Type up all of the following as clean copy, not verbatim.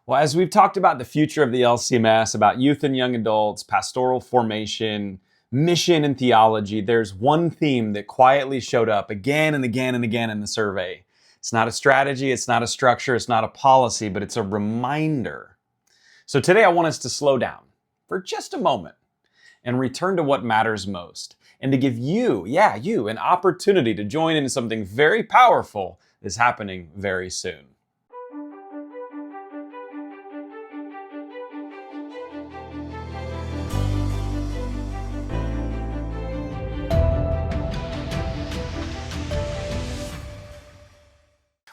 Well, as we've talked about the future of the LCMS, about youth and young adults, pastoral formation, mission, and theology, there's one theme that quietly showed up again and again and again in the survey. It's not a strategy, it's not a structure, it's not a policy, but it's a reminder. So today I want us to slow down for just a moment and return to what matters most, and to give you, an opportunity to join in something very powerful that's happening very soon.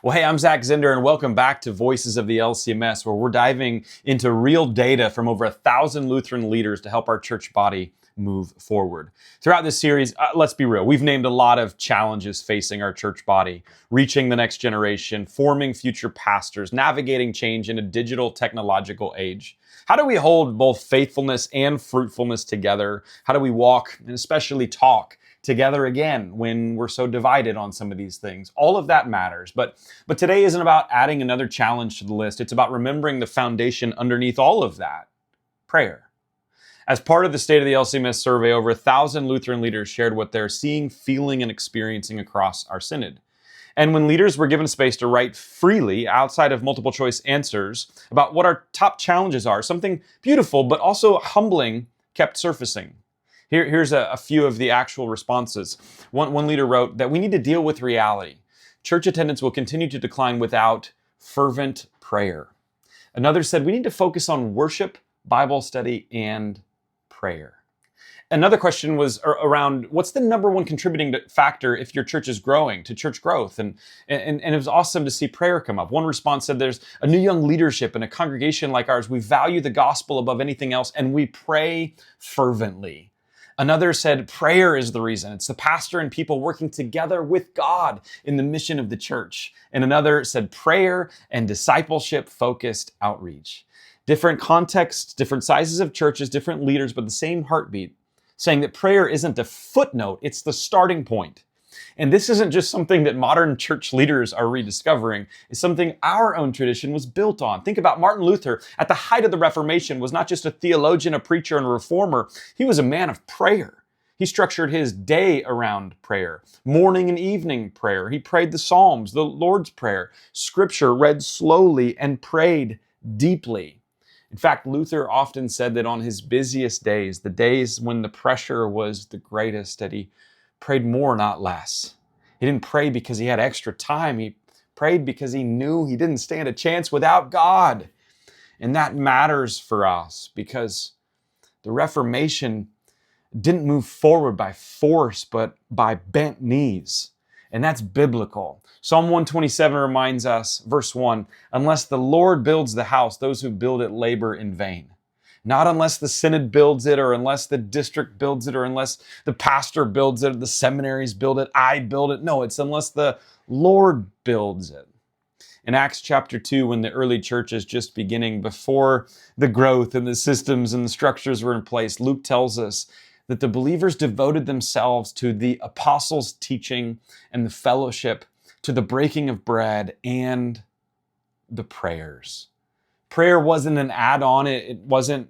Well, hey, I'm Zach Zinder, and welcome back to Voices of the LCMS, where we're diving into real data from over 1,000 Lutheran leaders to help our church body move forward. Throughout this series, let's be real, we've named a lot of challenges facing our church body: reaching the next generation, forming future pastors, navigating change in a digital technological age. How do we hold both faithfulness and fruitfulness together? How do we walk, and especially talk, together again when we're so divided on some of these things? All of that matters. But today isn't about adding another challenge to the list. It's about remembering the foundation underneath all of that: prayer. As part of the State of the LCMS survey, over 1,000 Lutheran leaders shared what they're seeing, feeling, and experiencing across our synod. And when leaders were given space to write freely, outside of multiple choice answers, about what our top challenges are, something beautiful but also humbling kept surfacing. Here's a few of the actual responses. One leader wrote that we need to deal with reality. Church attendance will continue to decline without fervent prayer. Another said we need to focus on worship, Bible study, and prayer. Another question was around what's the number one contributing factor if your church is growing to church growth? And it was awesome to see prayer come up. One response said there's a new young leadership in a congregation like ours. We value the gospel above anything else, and we pray fervently. Another said prayer is the reason. It's the pastor and people working together with God in the mission of the church. And another said prayer and discipleship-focused outreach. Different contexts, different sizes of churches, different leaders, but the same heartbeat, saying that prayer isn't a footnote, it's the starting point. And this isn't just something that modern church leaders are rediscovering. It's something our own tradition was built on. Think about Martin Luther. At the height of the Reformation, was not just a theologian, a preacher, and a reformer. He was a man of prayer. He structured his day around prayer. Morning and evening prayer. He prayed the Psalms, the Lord's Prayer, Scripture read slowly, and prayed deeply. In fact, Luther often said that on his busiest days, the days when the pressure was the greatest, that he prayed more, not less. He didn't pray because he had extra time. He prayed because he knew he didn't stand a chance without God. And that matters for us because the Reformation didn't move forward by force, but by bent knees. And that's biblical. Psalm 127 reminds us, verse 1, unless the Lord builds the house, those who build it labor in vain. Not unless the synod builds it, or unless the district builds it, or unless the pastor builds it, or the seminaries build it, I build it. No, it's unless the Lord builds it. In Acts chapter 2, when the early church is just beginning, before the growth and the systems and the structures were in place, Luke tells us that the believers devoted themselves to the apostles' teaching and the fellowship, to the breaking of bread and the prayers. Prayer wasn't an add-on. It wasn't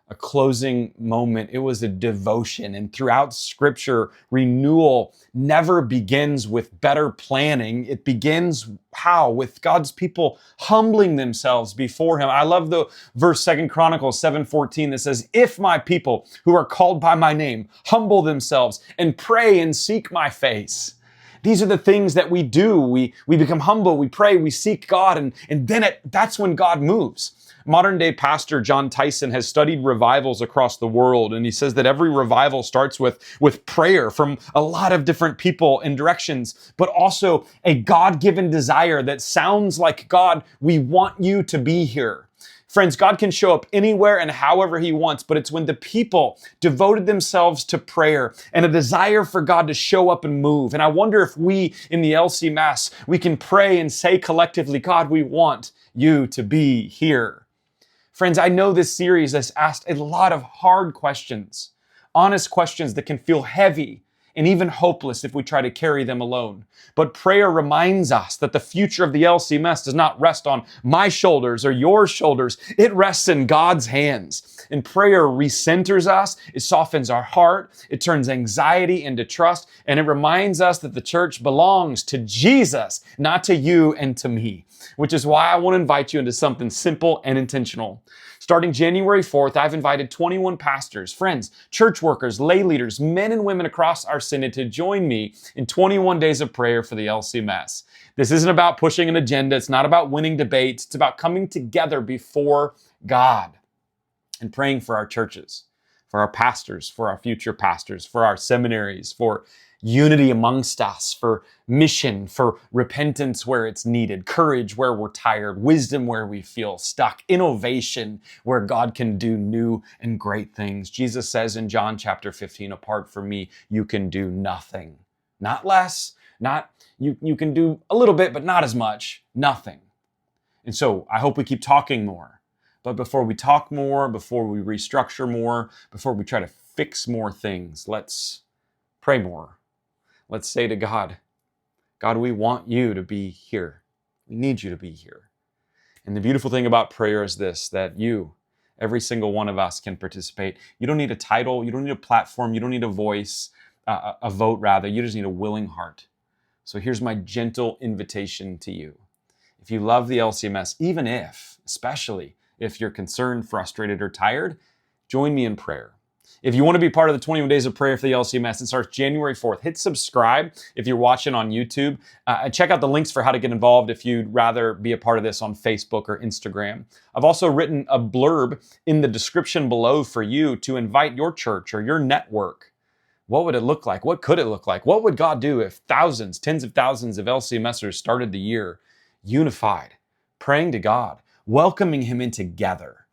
a closing moment. It was a devotion. And throughout Scripture, renewal never begins with better planning. It begins how? With God's people humbling themselves before Him. I love the verse 2 Chronicles 7:14 that says, if my people who are called by my name humble themselves and pray and seek my face. These are the things that we do. We become humble, we pray, we seek God, and then that's when God moves. Modern day pastor John Tyson has studied revivals across the world, and he says that every revival starts with prayer from a lot of different people and directions, but also a God-given desire that sounds like, God, we want you to be here. Friends, God can show up anywhere and however He wants, but it's when the people devoted themselves to prayer and a desire for God to show up and move. And I wonder if we in the LCMS, we can pray and say collectively, God, we want you to be here. Friends, I know this series has asked a lot of hard questions, honest questions that can feel heavy and even hopeless if we try to carry them alone. But prayer reminds us that the future of the LCMS does not rest on my shoulders or your shoulders. It rests in God's hands. And prayer recenters us, it softens our heart, it turns anxiety into trust, and it reminds us that the church belongs to Jesus, not to you and to me. Which is why I want to invite you into something simple and intentional. Starting January 4th, I've invited 21 pastors, friends, church workers, lay leaders, men and women across our synod to join me in 21 days of prayer for the LCMS. This isn't about pushing an agenda. It's not about winning debates. It's about coming together before God and praying for our churches, for our pastors, for our future pastors, for our seminaries, for unity amongst us, for mission, for repentance where it's needed, courage where we're tired, wisdom where we feel stuck, innovation where God can do new and great things. Jesus says in John chapter 15, apart from me, you can do nothing. Not less, not you can do a little bit, but not as much, nothing. And so I hope we keep talking more. But before we talk more, before we restructure more, before we try to fix more things, let's pray more. Let's say to God, God, we want you to be here. We need you to be here. And the beautiful thing about prayer is this, that you, every single one of us can participate. You don't need a title. You don't need a platform. You don't need a voice, a vote rather. You just need a willing heart. So here's my gentle invitation to you. If you love the LCMS, even if, especially if you're concerned, frustrated, or tired, join me in prayer. If you want to be part of the 21 Days of Prayer for the LCMS, it starts January 4th. Hit subscribe if you're watching on YouTube. And check out the links for how to get involved if you'd rather be a part of this on Facebook or Instagram. I've also written a blurb in the description below for you to invite your church or your network. What would it look like? What could it look like? What would God do if thousands, tens of thousands of LCMSers started the year unified, praying to God, welcoming Him in together?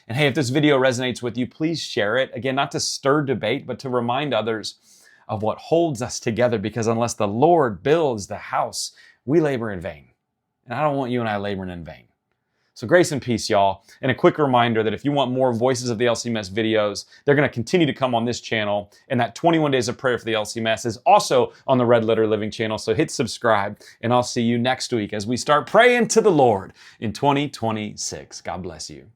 And hey, if this video resonates with you, please share it. Again, not to stir debate, but to remind others of what holds us together, because unless the Lord builds the house, we labor in vain. And I don't want you and I laboring in vain. So grace and peace, y'all. And a quick reminder that if you want more Voices of the LCMS videos, they're going to continue to come on this channel. And that 21 Days of Prayer for the LCMS is also on the Red Letter Living channel. So hit subscribe, and I'll see you next week as we start praying to the Lord in 2026. God bless you.